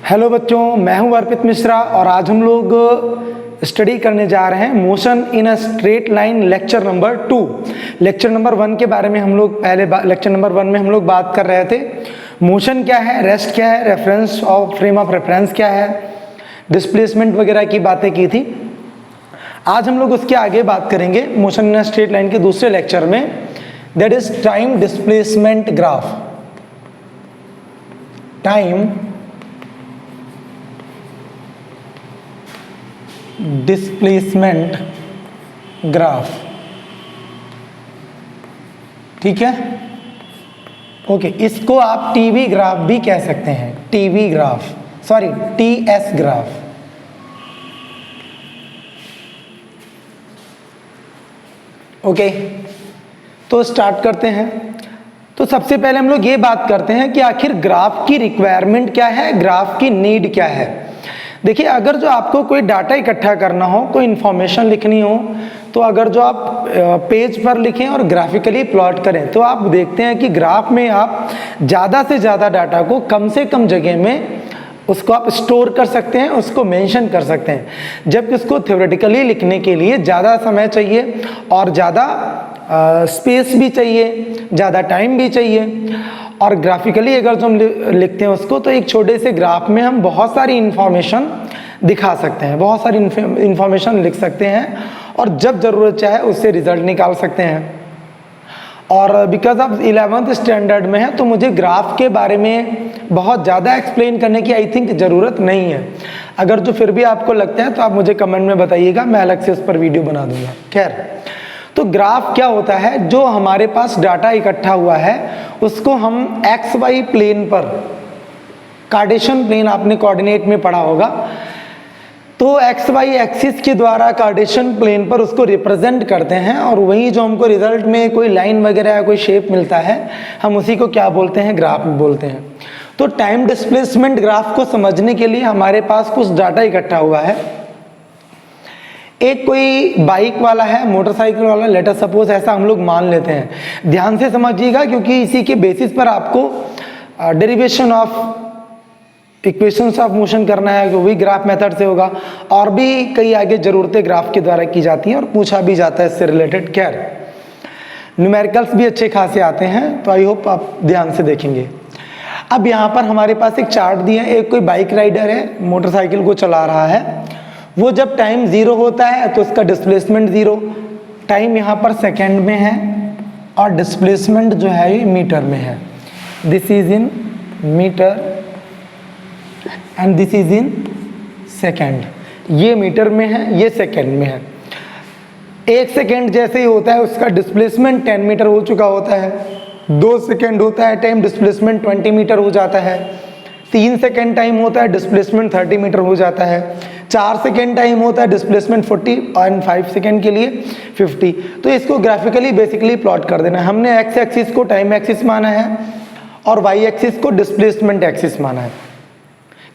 Hello बच्चों, मैं हूं अर्पित मिश्रा और आज हम लोग स्टडी करने जा रहे हैं motion in a straight line lecture number 2। Lecture number 1 के बारे में हम लोग लेक्चर नंबर 1 में हम लोग बात कर रहे थे। मोशन क्या है, रेस्ट क्या है, रेफरेंस और फ्रेम ऑफ रेफरेंस क्या है, डिस्प्लेसमेंट वगैरह की बातें की थी। आज हम लोग उसके आगे बात करेंगे motion in a straight line के दूसरे लेक्चर में, that is time displacement graph. Time displacement graph, ठीक है। ओके, इसको आप टीवी ग्राफ भी कह सकते हैं, TV graph, sorry TS graph. Okay, तो स्टार्ट करते हैं। तो सबसे पहले हम लोग ये बात करते हैं कि आखिर ग्राफ की रिक्वायरमेंट क्या है, ग्राफ की नीड क्या है। देखिए, अगर जो आपको कोई डाटा इकट्ठा करना हो, कोई इन्फॉर्मेशन लिखनी हो, तो अगर जो आप पेज पर लिखें और ग्राफिकली प्लॉट करें तो आप देखते हैं कि ग्राफ में आप ज़्यादा से ज़्यादा डाटा को कम से कम जगह में उसको आप स्टोर कर सकते हैं, उसको मेंशन कर सकते हैं। जबकि उसको थ्योरेटिकली लिखने के लिए ज़्यादा समय चाहिए और ज़्यादा स्पेस भी चाहिए, ज़्यादा टाइम भी चाहिए। और ग्राफिकली अगर जो हम लिखते हैं उसको, तो एक छोटे से ग्राफ में हम बहुत सारी इन्फॉर्मेशन दिखा सकते हैं, बहुत सारी इन्फॉर्मेशन लिख सकते हैं और जब ज़रूरत चाहे उससे रिजल्ट निकाल सकते हैं। और बिकॉज आप 11th स्टैंडर्ड में हैं तो मुझे ग्राफ के बारे में बहुत ज़्यादा एक्सप्लेन करने की आई थिंक ज़रूरत नहीं है। अगर जो फिर भी आपको लगता है तो आप मुझे कमेंट में बताइएगा, मैं अलग से उस पर वीडियो बना दूंगा। खैर, तो ग्राफ क्या होता है, जो हमारे पास डाटा इकट्ठा हुआ है उसको हम एक्स वाई प्लेन पर, कार्टेशियन प्लेन आपने कोऑर्डिनेट में पढ़ा होगा, तो एक्स वाई एक्सिस के द्वारा कार्टेशियन प्लेन पर उसको रिप्रेजेंट करते हैं और वही जो हमको रिजल्ट में कोई लाइन वगैरह या कोई शेप मिलता है, हम उसी को क्या बोलते हैं, ग्राफ बोलते हैं। तो टाइम डिस्प्लेसमेंट ग्राफ को समझने के लिए हमारे पास कुछ डाटा इकट्ठा हुआ है। एक कोई बाइक वाला है, मोटरसाइकिल वाला, लेट अस सपोज ऐसा हम लोग मान लेते हैं। ध्यान से समझिएगा क्योंकि इसी के बेसिस पर आपको derivation of equations of motion करना है, वो भी ग्राफ मेथड से होगा। और भी कई आगे ज़रूरतें ग्राफ के द्वारा की जाती हैं और पूछा भी जाता है इससे रिलेटेड। खैर, न्यूमेरिकल्स भी अच्छे खासे आते हैं, तो आई होप आप ध्यान से देखेंगे। अब यहाँ पर हमारे पास एक चार्ट दिया है। एक कोई बाइक राइडर है, मोटरसाइकिल को चला रहा है। वो जब टाइम 0 होता है तो उसका डिस्प्लेसमेंट 0, टाइम यहाँ पर सेकेंड में है और डिस्प्लेसमेंट जो है ये मीटर में है। This is in metre and this is in second. ये मीटर में है, ये सेकेंड में है। 1 सेकेंड जैसे ही होता है उसका डिस्प्लेसमेंट 10 मीटर हो चुका होता है। 2 सेकेंड होता है टाइम, डिस्प्लेसमेंट 20 मीटर हो जाता है। 3 सेकेंड टाइम होता है, डिस्प्लेसमेंट 30 मीटर हो जाता है। 4 सेकेंड टाइम होता है, डिस्प्लेसमेंट 40 और 5 सेकेंड के लिए 50। तो इसको ग्राफिकली बेसिकली प्लॉट कर देना है। हमने एक्स एक्सिस को टाइम एक्सिस माना है और वाई एक्सिस को डिस्प्लेसमेंट एक्सिस माना है।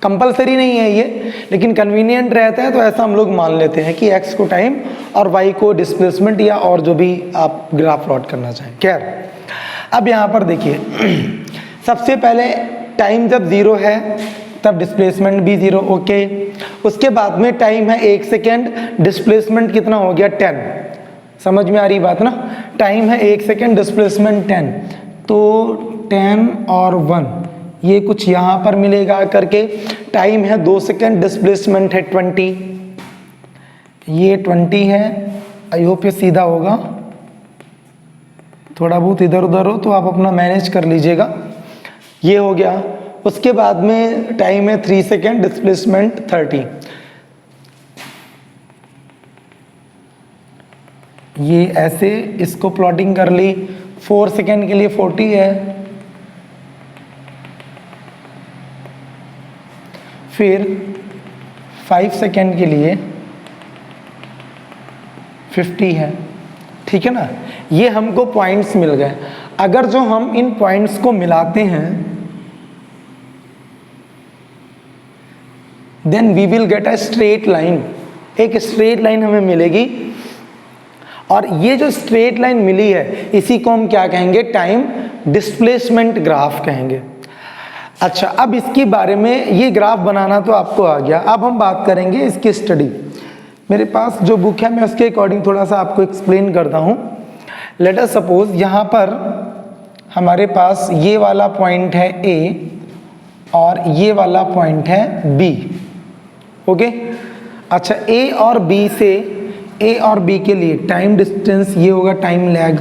कंपलसरी नहीं है ये, लेकिन कन्वीनियंट रहता है तो ऐसा हम लोग मान लेते हैं कि एक्स को टाइम और वाई को डिस्प्लेसमेंट या और जो भी आप ग्राफ प्लॉट करना चाहें। खैर, अब यहाँ पर देखिए, सबसे पहले टाइम जब 0 है तब डिस्प्लेसमेंट भी 0। ओके, उसके बाद में टाइम है 1 सेकेंड, डिस्प्लेसमेंट कितना हो गया 10। समझ में आ रही बात ना, टाइम है 1 सेकेंड, डिस्प्लेसमेंट 10, तो 10 और 1 ये कुछ यहाँ पर मिलेगा करके। टाइम है 2 सेकेंड, डिस्प्लेसमेंट है 20, ये 20 है। आई होप ये सीधा होगा, थोड़ा बहुत इधर उधर हो तो आप अपना मैनेज कर लीजिएगा। ये हो गया। उसके बाद में टाइम है 3 सेकेंड, डिस्प्लेसमेंट 30। ये ऐसे इसको प्लॉटिंग कर ली। 4 सेकेंड के लिए 40 है, फिर 5 सेकेंड के लिए 50 है। ठीक है ना, ये हमको पॉइंट्स मिल गए। अगर जो हम इन पॉइंट्स को मिलाते हैं then we will get a straight line. एक स्ट्रेट लाइन हमें मिलेगी और ये जो स्ट्रेट लाइन मिली है इसी को हम क्या कहेंगे, टाइम डिस्प्लेसमेंट ग्राफ कहेंगे। अच्छा, अब इसके बारे में, ये ग्राफ बनाना तो आपको आ गया, अब हम बात करेंगे इसकी स्टडी। मेरे पास जो बुक है मैं उसके अकॉर्डिंग थोड़ा सा आपको एक्सप्लेन करता हूँ। लेट अस सपोज यहाँ पर हमारे पास ये वाला पॉइंट है ए और ये वाला पॉइंट है बी, ओके। अच्छा, ए और बी से, ए और बी के लिए टाइम डिस्टेंस ये होगा टाइम लैग,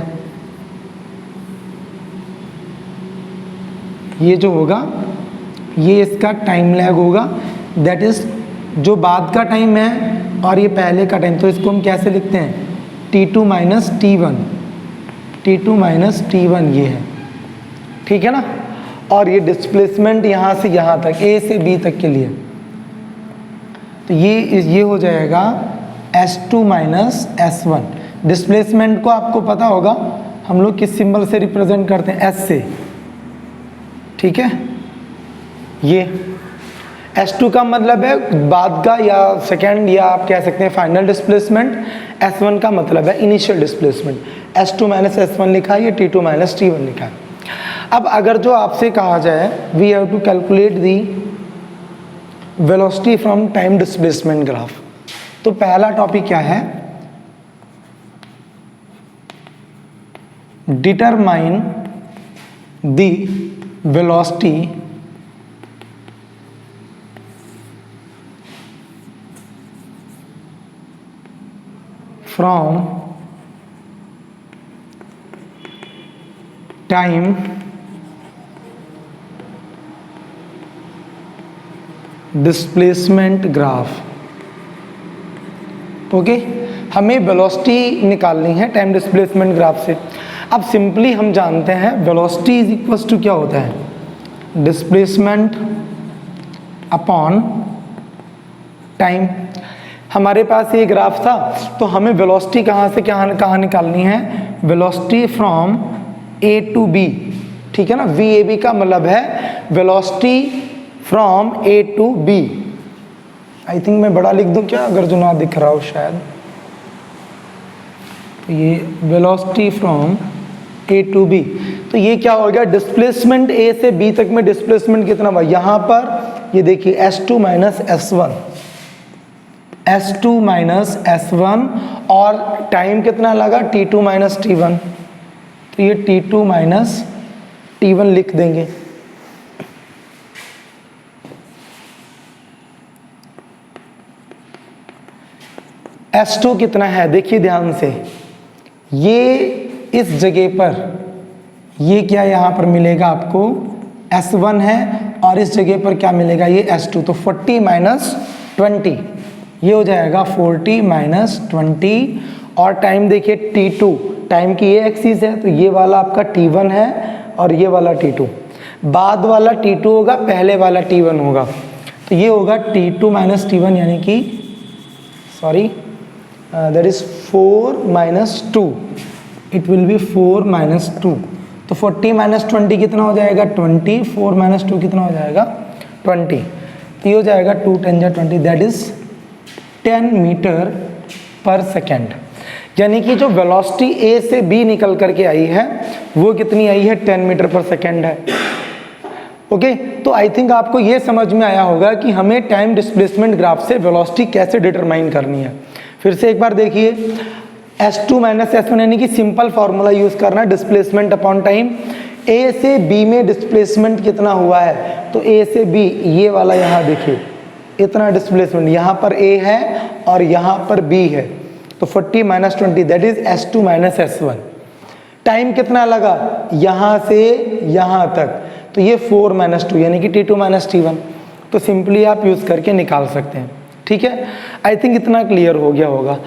ये जो होगा ये इसका टाइम लैग होगा, दैट इज जो बाद का टाइम है और ये पहले का टाइम। तो इसको हम कैसे लिखते हैं, T2 minus T1, T2 minus T1 ये है, ठीक है ना। और ये डिस्प्लेसमेंट यहाँ से यहाँ तक, A से B तक के लिए, तो ये हो जाएगा S2 माइनस S1। डिस्प्लेसमेंट को आपको पता होगा हम लोग किस सिंबल से रिप्रेजेंट करते हैं, S से, ठीक है। ये S2 का मतलब है बाद का या सेकेंड, या आप कह सकते हैं फाइनल डिस्प्लेसमेंट। S1 का मतलब है initial displacement. S2 minus S1 लिखा है, ये T2 माइनस T1 लिखा है। अब अगर जो आपसे कहा जाए we have to calculate the velocity from time displacement graph, तो पहला टॉपिक क्या है, determine the velocity from time displacement graph, okay. हमें वेलोसिटी निकालनी है टाइम डिस्प्लेसमेंट ग्राफ से। अब सिंपली हम जानते हैं वेलोसिटी इज इक्वल्स टू क्या होता है, डिस्प्लेसमेंट अपॉन टाइम। हमारे पास ये ग्राफ था, तो हमें वेलोसिटी कहाँ से कहाँ निकालनी है, velocity from A to B, ठीक है ना। VAB का मतलब है velocity from A to B. I think मैं बड़ा लिख दूं क्या, अगर जो ना दिख रहा हो शायद, तो ये velocity from A to B. तो ये क्या हो गया, डिस्प्लेसमेंट ए से बी तक में डिस्प्लेसमेंट कितना हुआ, यहाँ पर ये देखिए S2 minus S1, S2 minus S1, और टाइम कितना लगा T2 माइनस T1, तो ये T2 माइनस T1 लिख देंगे। S2 कितना है, देखिए ध्यान से, ये इस जगह पर ये क्या यहाँ पर मिलेगा आपको S1 है, और इस जगह पर क्या मिलेगा, ये S2। तो 40 माइनस 20 ये हो जाएगा 40 माइनस 20, और टाइम देखिए T2, टाइम की ये एक्सिस है, तो ये वाला आपका T1 है और ये वाला T2। बाद वाला T2 होगा, पहले वाला T1 होगा, तो ये होगा T2 माइनस T1, यानी कि sorry that is 4 minus 2, it will be 4 minus 2। तो 40 माइनस 20 कितना हो जाएगा, 20, 4 माइनस 2 कितना हो जाएगा, 20। तो ये हो जाएगा 2 10 जा 20, दैट इज 10 मीटर पर सेकेंड। यानी कि जो वेलोसिटी ए से बी निकल करके आई है वो कितनी आई है, 10 मीटर पर सेकेंड है, ओके। तो आई थिंक आपको ये समझ में आया होगा कि हमें टाइम डिस्प्लेसमेंट ग्राफ से वेलोसिटी कैसे डिटरमाइन करनी है। फिर से एक बार देखिए, S2 माइनस S1 यानी कि सिंपल फॉर्मूला यूज करना, डिस्प्लेसमेंट अपॉन टाइम। ए से बी में डिस्प्लेसमेंट कितना हुआ है, तो ए से बी ये वाला यहाँ देखिए इतना डिस्प्लेसमेंट, यहाँ पर ए है और यहाँ पर बी है, तो 40 minus 20 that is S2 minus S1। Time कितना लगा यहाँ से यहाँ तक, तो ये 4 माइनस 2 यानी कि T2 माइनस T1। तो सिंपली आप यूज करके निकाल सकते हैं, ठीक है। आई थिंक इतना क्लियर हो गया होगा।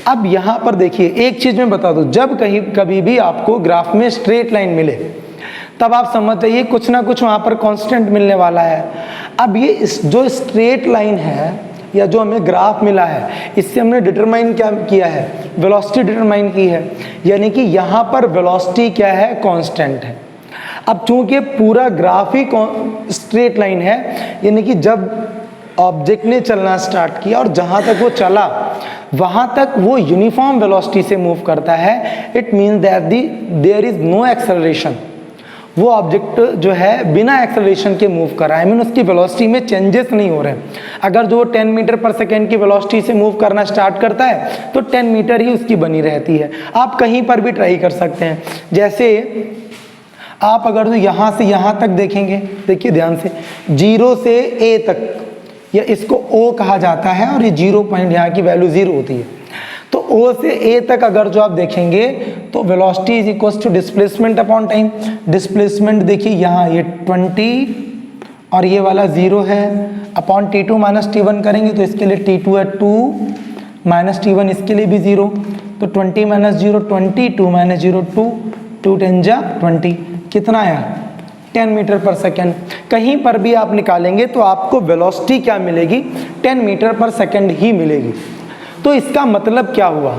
अब यहाँ पर देखिए एक चीज मैं बता दूं, जब कभी भी आपको ग्राफ में स्ट्रेट लाइन मिले तब आप समझ जाइए कुछ ना कुछ वहाँ पर कांस्टेंट मिलने वाला है। अब ये जो स्ट्रेट लाइन है या जो हमें ग्राफ मिला है, इससे हमने डिटरमाइन क्या किया है, वेलोसिटी डिटरमाइन की है, यानी कि यहाँ पर वेलोसिटी क्या है, कांस्टेंट है। अब चूंकि पूरा ग्राफ ही स्ट्रेट लाइन है, यानी कि जब ऑब्जेक्ट ने चलना स्टार्ट किया और जहां तक वो चला वहां तक वो यूनिफॉर्म वेलोसिटी से मूव करता है। It means that there is no acceleration, वो ऑब्जेक्ट जो है बिना एक्सेलरेशन के मूव कर रहा है, आई मीन उसकी वेलोसिटी में चेंजेस नहीं हो रहे हैं। अगर जो 10 मीटर पर सेकेंड की वेलोसिटी से मूव करना स्टार्ट करता है तो 10 मीटर ही उसकी बनी रहती है। आप कहीं पर भी ट्राई कर सकते हैं। जैसे आप अगर जो यहाँ से यहाँ तक देखेंगे, देखिए ध्यान से, 0 से A तक, या इसको O कहा जाता है, और ये 0 पॉइंट यहाँ की वैल्यू 0 होती है। तो O से A तक अगर जो आप देखेंगे तो velocity is equal to displacement upon time. Displacement देखिए यहाँ ये 20 और ये वाला 0 है, अपॉन T2 माइनस T1 करेंगे तो इसके लिए T2 है 2 माइनस T1 इसके लिए भी 0, तो 20 माइनस 0 20, 2 माइनस 0 2, 2 10 जा 20, कितना आया 10 मीटर पर सेकेंड। कहीं पर भी आप निकालेंगे तो आपको वेलोसिटी क्या मिलेगी, 10 मीटर पर सेकेंड ही मिलेगी। तो इसका मतलब क्या हुआ,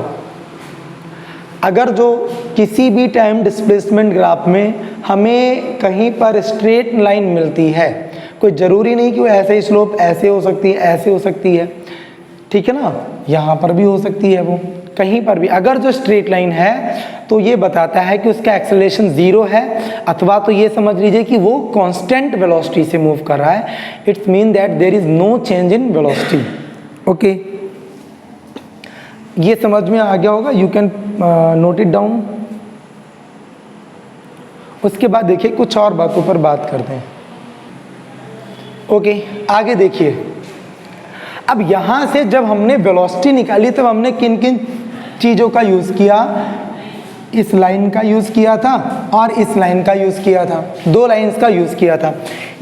अगर जो किसी भी टाइम डिस्प्लेसमेंट ग्राफ में हमें कहीं पर स्ट्रेट लाइन मिलती है, कोई ज़रूरी नहीं कि वो ऐसे ही स्लोप ऐसे हो सकती है, ऐसे हो सकती है, ठीक है ना, यहाँ पर भी हो सकती है, वो कहीं पर भी अगर जो स्ट्रेट लाइन है तो ये बताता है कि उसका एक्सेलरेशन 0 है, अथवा तो ये समझ लीजिए कि वो कांस्टेंट वेलोसिटी से मूव कर रहा है। It's mean that there is no change in velocity. Okay, ये समझ में आ गया होगा, you can note it down. उसके बाद देखिए कुछ और बातों पर बात करते हैं। ओके, आगे देखिए, अब यहाँ से जब हमने वेलोसिटी निकाली तब हमने किन किन चीज़ों का यूज़ किया, इस लाइन का यूज़ किया था और इस लाइन का यूज़ किया था, 2 लाइंस का यूज़ किया था।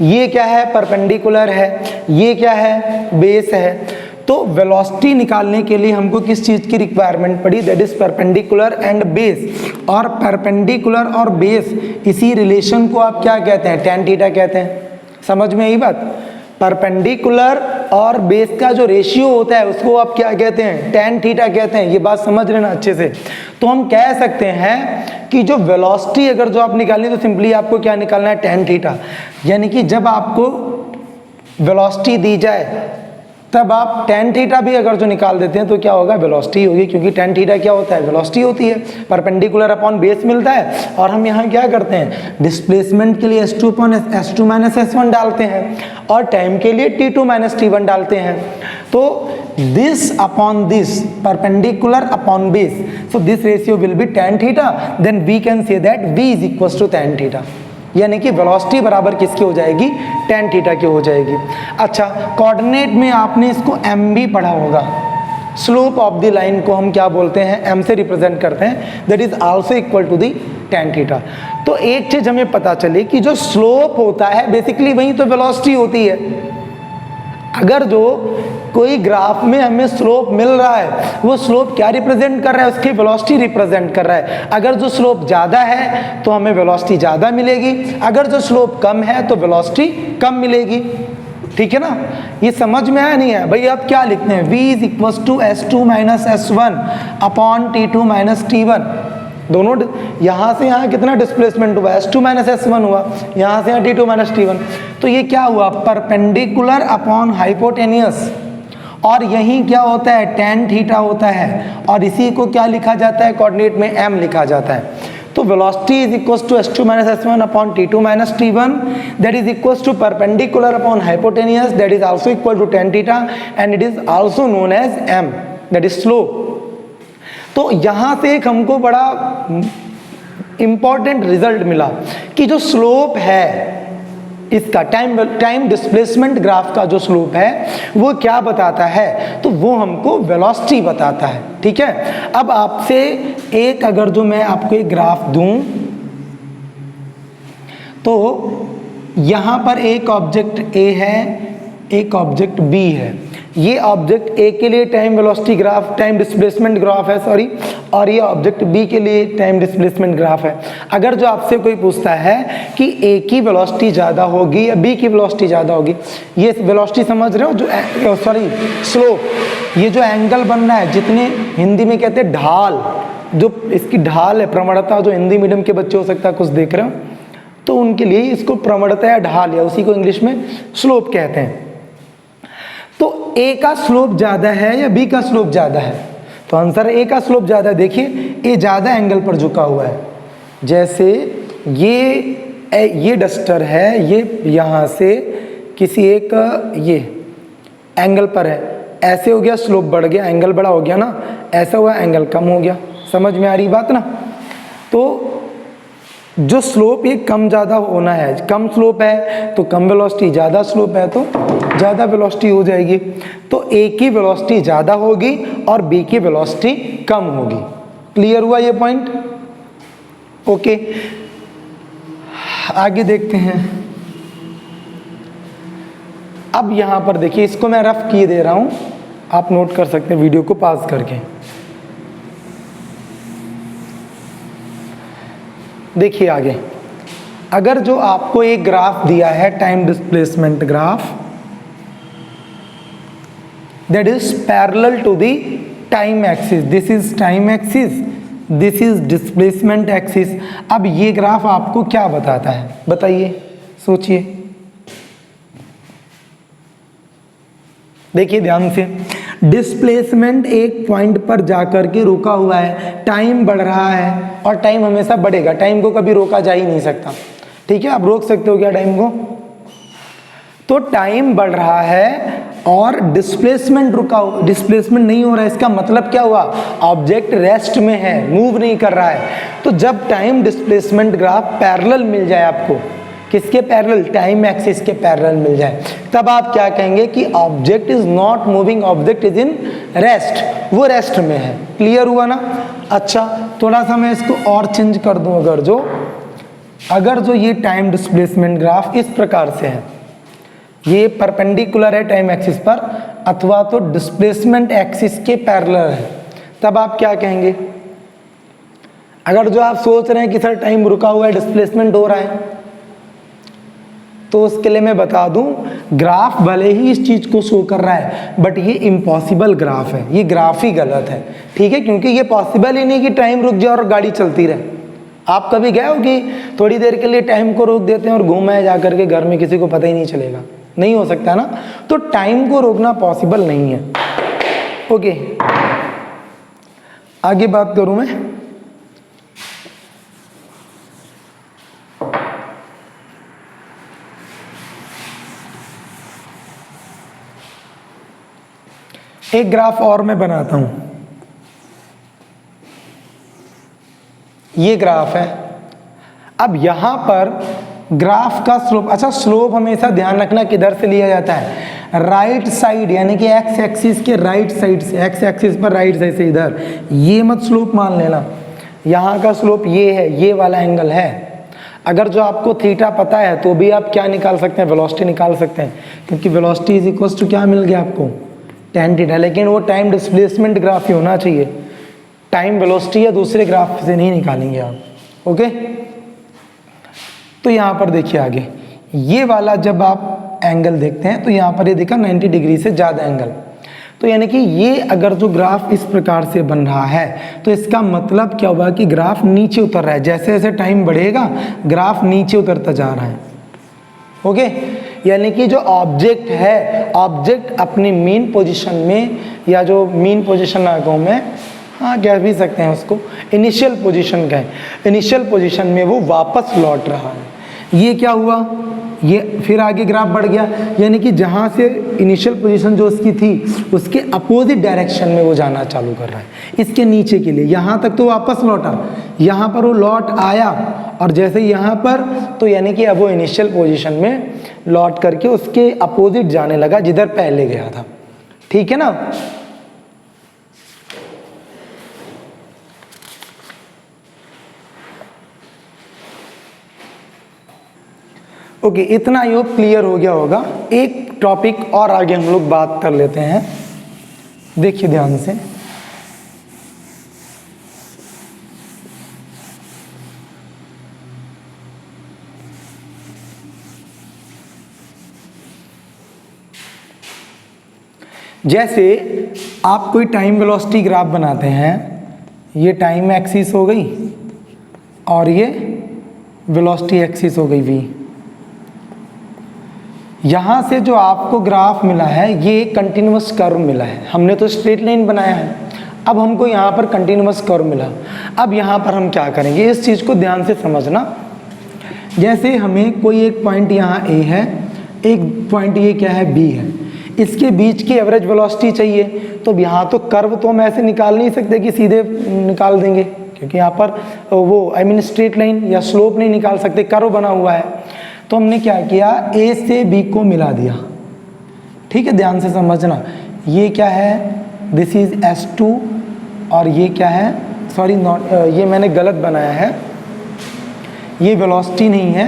ये क्या है, परपेंडिकुलर है, ये क्या है, बेस है। तो वेलोसिटी निकालने के लिए हमको किस चीज़ की रिक्वायरमेंट पड़ी, that is perpendicular and base. और परपेंडिकुलर और बेस, इसी रिलेशन को आप क्या कहते हैं, tan थीटा कहते हैं। समझ में आई बात, परपेंडिकुलर और बेस का जो रेशियो होता है उसको आप क्या कहते हैं, tan थीटा कहते हैं। ये बात समझ लेना अच्छे से। तो हम कह सकते हैं कि जो वेलोसिटी अगर जो आप निकालें तो सिंपली आपको क्या निकालना है, tan थीटा। यानी कि जब आपको वेलोसिटी दी जाए तब आप tan थीटा भी अगर जो निकाल देते हैं तो क्या होगा, वेलोसिटी होगी, क्योंकि tan थीटा क्या होता है, वेलोसिटी होती है। परपेंडिकुलर अपॉन बेस मिलता है, और हम यहाँ क्या करते हैं, डिस्प्लेसमेंट के लिए s2 upon s2 minus s1 डालते हैं, और टाइम के लिए t2 माइनस t1 डालते हैं। तो this upon this, perpendicular upon base, so this ratio will be tan theta, then we can say that v is equal to tan theta. यानी कि वेलोसिटी बराबर किसकी हो जाएगी, tan थीटा की हो जाएगी। अच्छा, कोऑर्डिनेट में आपने इसको m भी पढ़ा होगा। स्लोप ऑफ द लाइन को हम क्या बोलते हैं, m से रिप्रेजेंट करते हैं, that is also equal to the tan theta. तो एक चीज हमें पता चली कि जो स्लोप होता है बेसिकली वही तो वेलोसिटी होती है। अगर जो कोई ग्राफ में हमें स्लोप मिल रहा है, वो स्लोप क्या रिप्रेजेंट कर रहा है, उसकी वेलोसिटी रिप्रेजेंट कर रहा है। अगर जो स्लोप ज़्यादा है तो हमें वेलोसिटी ज़्यादा मिलेगी, अगर जो स्लोप कम है तो वेलोसिटी कम मिलेगी। ठीक है ना, ये समझ में आया नहीं है भाई। आप क्या लिखते हैं, v is equal to s2 minus s1 upon t2 minus t1। दोनों यहाँ से यहाँ कितना डिस्प्लेसमेंट हुआ, s2 माइनस s1 हुआ, यहाँ से यहाँ t2 माइनस t1। तो ये क्या हुआ, परपेंडिकुलर अपॉन हाइपोटेनियस, और यहीं क्या होता है, tan थीटा होता है, और इसी को क्या लिखा जाता है, कोऑर्डिनेट में m लिखा जाता है। तो velocity is equal to s2 minus s1 upon t2 minus t1, that is equal to perpendicular upon hypotenuse, that is also equal to tan theta, and it is also known as m, that is slope. तो यहाँ से एक हमको बड़ा important result मिला कि जो slope है इसका, टाइम डिस्प्लेसमेंट ग्राफ का जो स्लोप है वो क्या बताता है, तो वो हमको वेलोसिटी बताता है। ठीक है, अब आपसे एक अगर जो मैं आपको एक ग्राफ दूं, तो यहाँ पर एक ऑब्जेक्ट A है, एक ऑब्जेक्ट B है। ये ऑब्जेक्ट A के लिए time velocity graph, time displacement graph है, सॉरी, और ये ऑब्जेक्ट B के लिए टाइम डिस्प्लेसमेंट ग्राफ है। अगर जो आपसे कोई पूछता है कि A की वेलोसिटी ज़्यादा होगी या B की वेलोसिटी ज़्यादा होगी, ये वेलोसिटी समझ रहे हो, जो सॉरी स्लोप, ये जो एंगल बन रहा है, जितने हिंदी में कहते हैं ढाल, जो इसकी ढाल है, प्रवणता, जो हिंदी मीडियम के बच्चे हो सकता है कुछ देख रहे हो, तो उनके लिए इसको प्रवणता या ढाल, या उसी को इंग्लिश में स्लोप कहते हैं। तो A का स्लोप ज़्यादा है या B का स्लोप ज़्यादा है, तो आंसर A का स्लोप ज़्यादा है। देखिए A ज़्यादा एंगल पर झुका हुआ है, जैसे ये ये डस्टर है, ये यहाँ से किसी एक ये एंगल पर है, ऐसे हो गया, स्लोप बढ़ गया, एंगल बड़ा हो गया ना, ऐसा हुआ, एंगल कम हो गया। समझ में आ रही बात ना? तो जो स्लोप ये कम ज़्यादा होना है, कम स्लोप है तो कम वेलोसिटी, ज़्यादा स्लोप है तो ज़्यादा वेलोसिटी हो जाएगी। तो ए की वेलोसिटी ज़्यादा होगी और बी की वेलोसिटी कम होगी। क्लियर हुआ ये पॉइंट? ओके, आगे देखते हैं। अब यहाँ पर देखिए, इसको मैं रफ किए दे रहा हूँ, आप नोट कर सकते हैं वीडियो को पॉज करके। देखिए आगे, अगर जो आपको एक ग्राफ दिया है, time displacement graph, that is parallel to the time axis, this is time axis, this is displacement axis. अब ये ग्राफ आपको क्या बताता है, बताइए, सोचिए, देखिए ध्यान से। डिस्प्लेसमेंट एक पॉइंट पर जाकर के रुका हुआ है, टाइम बढ़ रहा है, और टाइम हमेशा बढ़ेगा, टाइम को कभी रोका जा ही नहीं सकता। ठीक है, आप रोक सकते हो क्या टाइम को? तो टाइम बढ़ रहा है और डिस्प्लेसमेंट रुका, डिस्प्लेसमेंट नहीं हो रहा है, इसका मतलब क्या हुआ? ऑब्जेक्ट रेस्ट में है, मूव नहीं कर रहा है। तो जब टाइम डिस्प्लेसमेंट ग्राफ पैरेलल मिल जाए आपको, किसके पैरेलल? टाइम एक्सिस के पैरेलल मिल जाए, तब आप क्या कहेंगे कि object is not moving, object is in rest, वो रेस्ट में है। क्लियर हुआ ना? अच्छा, थोड़ा सा मैं इसको और चेंज कर दूं। अगर जो ये टाइम डिस्प्लेसमेंट ग्राफ इस प्रकार से है, ये परपेंडिकुलर है टाइम एक्सिस पर, अथवा तो डिस्प्लेसमेंट एक्सिस के पैरेलल है, तब आप क्या कहेंगे? अगर जो आप सोच रहे हैं कि सर टाइम रुका हुआ है, डिस्प्लेसमेंट हो रहा है, तो उसके लिए मैं बता दूं, ग्राफ भले ही इस चीज को शो कर रहा है, बट ये इम्पॉसिबल ग्राफ है, ये ग्राफ ही गलत है। ठीक है, क्योंकि ये पॉसिबल ही नहीं कि टाइम रुक जाए और गाड़ी चलती रहे। आप कभी गए हो कि थोड़ी देर के लिए टाइम को रोक देते हैं और घूमाए जा करके घर में, किसी को पता ही नहीं चलेगा? नहीं हो सकता ना। तो टाइम को रोकना पॉसिबल नहीं है। ओके, आगे बात करूं मैं। एक ग्राफ और मैं बनाता हूं, ये ग्राफ है। अब यहां पर ग्राफ का स्लोप, अच्छा स्लोप हमेशा ध्यान रखना किधर से लिया जाता है? राइट साइड, यानी कि एक्स एक्सिस के राइट साइड से, एक्स एक्सिस पर राइट साइड से इधर। ये मत स्लोप मान लेना, यहाँ का स्लोप ये है, ये वाला एंगल है। अगर जो आपको थीटा पता है तो भी आप क्या निकाल सकते हैं? वेलोसिटी निकाल सकते हैं, क्योंकि वेलोसिटी इज इक्वल टू क्या मिल गया आपको? tan theta. लेकिन वो टाइम डिस्प्लेसमेंट ग्राफ ही होना चाहिए, टाइम वेलोसिटी या दूसरे ग्राफ से नहीं निकालेंगे आप। ओके, तो यहाँ पर देखिए आगे, ये वाला जब आप एंगल देखते हैं तो यहाँ पर ये देखा 90 डिग्री से ज़्यादा एंगल। तो यानी कि ये अगर जो ग्राफ इस प्रकार से बन रहा है, तो इसका मतलब क्या हुआ कि ग्राफ नीचे उतर रहा है। जैसे जैसे टाइम बढ़ेगा ग्राफ नीचे उतरता जा रहा है। ओके, यानी कि जो ऑब्जेक्ट है, ऑब्जेक्ट अपनी मीन पोजीशन में, या जो मीन पोजीशन ना कहूँ मैं, हाँ कह भी सकते हैं उसको, इनिशियल पोजीशन का है, इनिशियल पोजीशन में वो वापस लौट रहा है। ये क्या हुआ? ये फिर आगे ग्राफ बढ़ गया, यानी कि जहाँ से इनिशियल पोजीशन जो उसकी थी उसके अपोजिट डायरेक्शन में वो जाना चालू कर रहा है, इसके नीचे के लिए। यहाँ तक तो वापस लौटा, यहाँ पर वो लौट आया, और जैसे यहाँ पर, तो यानी कि अब वो इनिशियल पोजीशन में लौट करके उसके अपोजिट जाने लगा जिधर पहले गया था। ठीक है ना? ओके, इतना ही क्लियर हो गया होगा। एक टॉपिक और आगे हम लोग बात कर लेते हैं, देखिए ध्यान से। जैसे आप कोई टाइम वेलोसिटी ग्राफ बनाते हैं, ये टाइम एक्सिस हो गई और ये वेलोसिटी एक्सिस हो गई v। यहाँ से जो आपको ग्राफ मिला है ये कंटिन्यूअस कर्व मिला है, हमने तो स्ट्रेट लाइन बनाया है, अब हमको यहाँ पर कंटिन्यूअस कर्व मिला। अब यहाँ पर हम क्या करेंगे, इस चीज़ को ध्यान से समझना। जैसे हमें कोई एक पॉइंट यहाँ ए है, एक पॉइंट ये क्या है बी है, इसके बीच की एवरेज वेलोसिटी चाहिए। तो अब यहाँ तो कर्व तो हम ऐसे निकाल नहीं सकते कि सीधे निकाल देंगे, क्योंकि यहाँ पर वो स्ट्रेट लाइन या स्लोप नहीं निकाल सकते, कर्व बना हुआ है। तो हमने क्या किया, ए से बी को मिला दिया। ठीक है, ध्यान से समझना, ये क्या है, दिस इज S2 और ये क्या है, सॉरी नॉट, ये मैंने गलत बनाया है, ये वेलोसिटी नहीं है,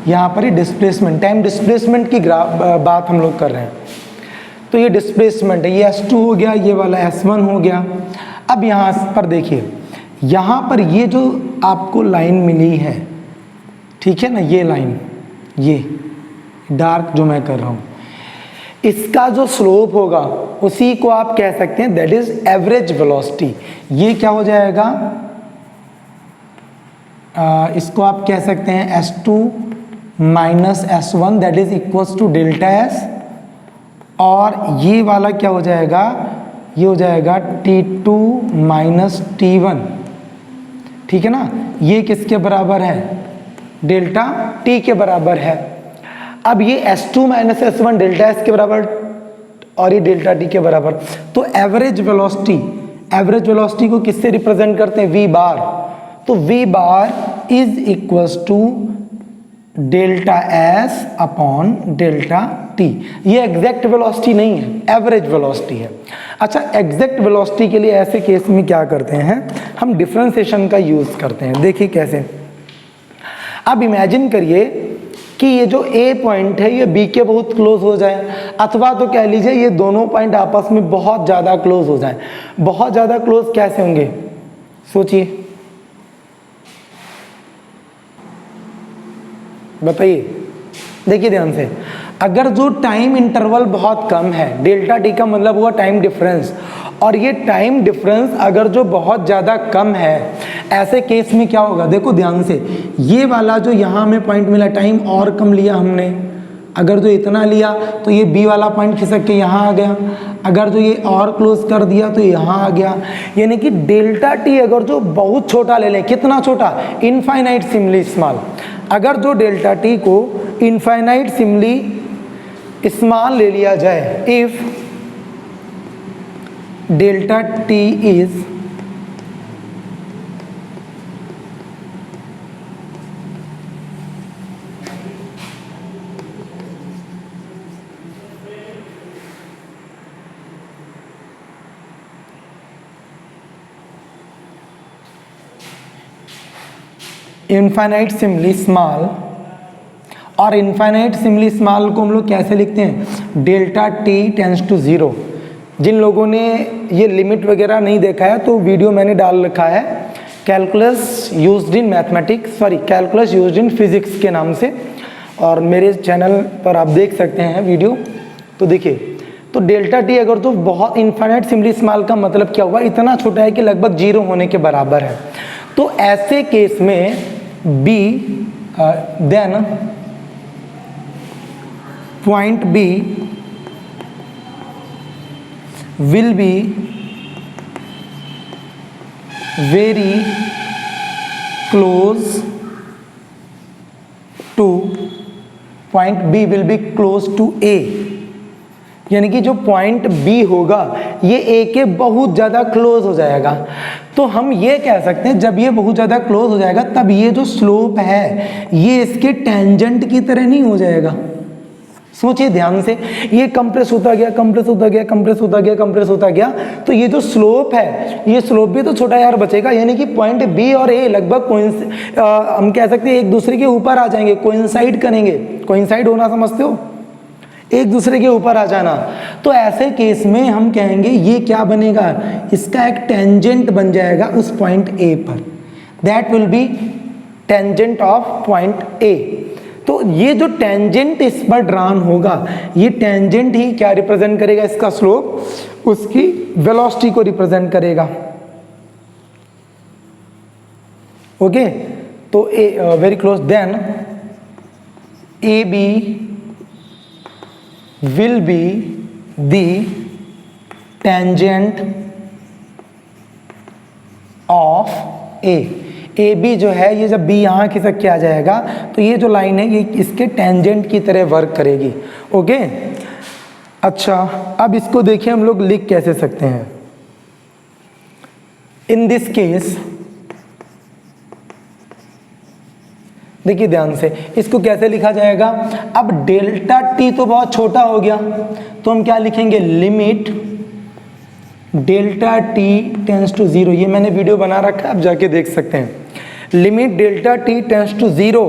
यहाँ पर ही डिस्प्लेसमेंट, टाइम डिस्प्लेसमेंट की बात हम लोग कर रहे हैं। तो ये डिस्प्लेसमेंट है, ये S2 हो गया, ये वाला S1 हो गया। अब यहाँ पर देखिए, यहाँ पर ये जो आपको लाइन मिली है, ठीक है ना, ये लाइन, ये डार्क जो मैं कर रहा हूँ, इसका जो स्लोप होगा उसी को आप कह सकते हैं दैट इज एवरेज वेलोसिटी। ये क्या हो जाएगा, इसको आप कह सकते हैं S2 minus S1 that is equals to delta S, और ये वाला क्या हो जाएगा, ये हो जाएगा T2 माइनस T1। ठीक है ना, ये किसके बराबर है, डेल्टा T के बराबर है। अब ये S2 minus S1 delta S के बराबर और ये डेल्टा T के बराबर। तो एवरेज वेलोसिटी को किससे रिप्रेजेंट करते हैं, V बार। तो V bar is equals to delta S upon delta T। ये एग्जैक्ट वेलोसिटी नहीं है, एवरेज वेलोसिटी है। अच्छा, एग्जैक्ट वेलोसिटी के लिए ऐसे केस में क्या करते हैं, हम डिफरेंशिएशन का यूज करते हैं। देखिए कैसे, अब इमेजिन करिए कि ये जो A पॉइंट है ये B के बहुत क्लोज हो जाए, अथवा तो कह लीजिए ये दोनों पॉइंट आपस में बहुत ज़्यादा क्लोज हो जाए। बहुत ज़्यादा क्लोज कैसे होंगे, सोचिए, बताइए। देखिए ध्यान से, अगर जो टाइम इंटरवल बहुत कम है, डेल्टा T का मतलब हुआ टाइम डिफरेंस, और ये टाइम डिफरेंस अगर जो बहुत ज़्यादा कम है, ऐसे केस में क्या होगा, देखो ध्यान से, ये वाला जो यहाँ हमें पॉइंट मिला, टाइम और कम लिया हमने, अगर जो इतना लिया तो ये B वाला पॉइंट खिसक के यहाँ आ गया, अगर जो ये और क्लोज कर दिया तो यहाँ आ गया। यानी कि डेल्टा T अगर जो बहुत छोटा ले लें, कितना छोटा, इनफाइनाइट सिमली स्मॉल, अगर जो डेल्टा T को इनफाइनाइट सिमली स्मॉल ले लिया जाए, if delta T is infinitesimally small, और इनफाइनाइट सिमली स्मॉल को हम लोग कैसे लिखते हैं, डेल्टा T टेंड्स टू 0। जिन लोगों ने ये लिमिट वगैरह नहीं देखा है तो वीडियो मैंने डाल रखा है, calculus used in mathematics, sorry calculus used in physics के नाम से, और मेरे चैनल पर आप देख सकते हैं वीडियो। तो देखिए, तो डेल्टा T अगर तो बहुत इनफाइनाइट सिमली स्मॉल का मतलब क्या हुआ, इतना छोटा है कि लगभग 0 होने के बराबर है। तो ऐसे केस में B then point B will be very close to, point B will be close to A। यानी कि जो पॉइंट B होगा ये A के बहुत ज़्यादा क्लोज हो जाएगा। तो हम ये कह सकते हैं जब ये बहुत ज़्यादा क्लोज हो जाएगा तब ये जो स्लोप है ये इसके टेंजेंट की तरह नहीं हो जाएगा। सोचिए ध्यान से, ये कंप्रेस होता गया, कंप्रेस होता गया, कंप्रेस होता गया, कंप्रेस होता गया, तो ये जो स्लोप है ये स्लोप भी तो छोटा यार बचेगा। यानी कि पॉइंट B और A लगभग हम कह सकते हैं एक दूसरे के ऊपर आ जाएंगे, कोइंसाइड करेंगे। कोइंसाइड होना समझते हो, एक दूसरे के ऊपर आ जाना। तो ऐसे केस में हम कहेंगे ये क्या बनेगा, इसका एक टेंजेंट बन जाएगा उस पॉइंट A पर, that will be tangent of point A। तो ये जो टेंजेंट इस पर ड्रॉन होगा, ये टेंजेंट ही क्या रिप्रेजेंट करेगा, इसका स्लोप, उसकी वेलोसिटी को रिप्रेजेंट करेगा। ओके, तो very close, then AB will be the tangent of A। A B जो है ये जब बी यहाँ खिसक के आ जाएगा तो ये जो लाइन है ये इसके टेंजेंट की तरह वर्क करेगी। ओके, अच्छा अब इसको देखिए हम लोग लिख कैसे सकते हैं। इन दिस केस देखिए ध्यान से, इसको कैसे लिखा जाएगा। अब डेल्टा टी तो बहुत छोटा हो गया, तो हम क्या लिखेंगे, limit delta T tends to 0। ये मैंने वीडियो बना रखा है, आप जाके देख सकते हैं। Limit delta T tends to 0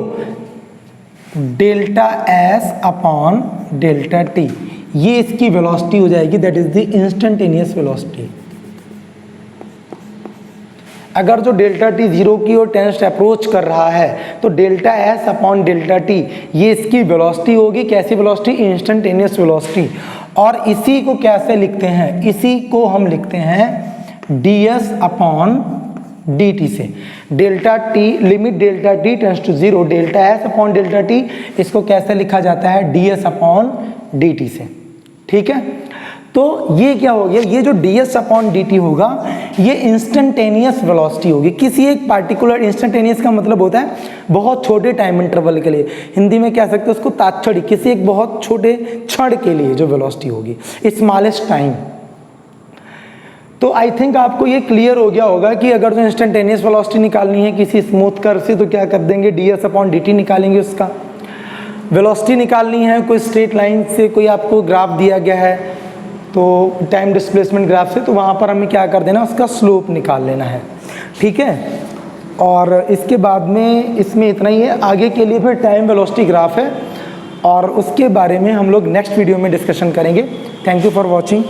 delta S upon delta T, ये इसकी वेलोसिटी हो जाएगी, that is the instantaneous velocity. अगर जो डेल्टा टी 0 की ओर टेंस अप्रोच कर रहा है तो delta S upon delta T ये इसकी वेलोसिटी होगी। कैसी वेलोसिटी, इंस्टेंटेनियस वेलोसिटी। और इसी को कैसे लिखते हैं, इसी को हम लिखते हैं d s upon d t से। Delta t, limit delta T tends to 0 delta S upon delta t, इसको कैसे लिखा जाता है, d s upon d t से। ठीक है, तो ये क्या हो गया, ये जो D s upon d T होगा ये इंस्टेंटेनियस वेलोसिटी होगी किसी एक पार्टिकुलर। इंस्टेंटेनियस का मतलब होता है बहुत छोटे टाइम इंटरवल के लिए, हिंदी में कह सकते हैं उसको तात्क्षणिक, किसी एक बहुत छोटे क्षण के लिए जो वेलोसिटी होगी, स्मॉलेस्ट टाइम। तो आई थिंक आपको ये क्लियर हो गया होगा कि अगर जो इंस्टेंटेनियस वेलोसिटी निकालनी है किसी स्मूथ कर्व से तो क्या कर देंगे, D s upon d T निकालेंगे। उसका वेलोसिटी निकालनी है कोई स्ट्रेट लाइन से, कोई आपको ग्राफ दिया गया है तो टाइम डिस्प्लेसमेंट ग्राफ से, तो वहाँ पर हमें क्या कर देना, उसका स्लोप निकाल लेना है। ठीक है, और इसके बाद में इसमें इतना ही है। आगे के लिए फिर टाइम वेलोसिटी ग्राफ है और उसके बारे में हम लोग नेक्स्ट वीडियो में डिस्कशन करेंगे। Thank you for watching.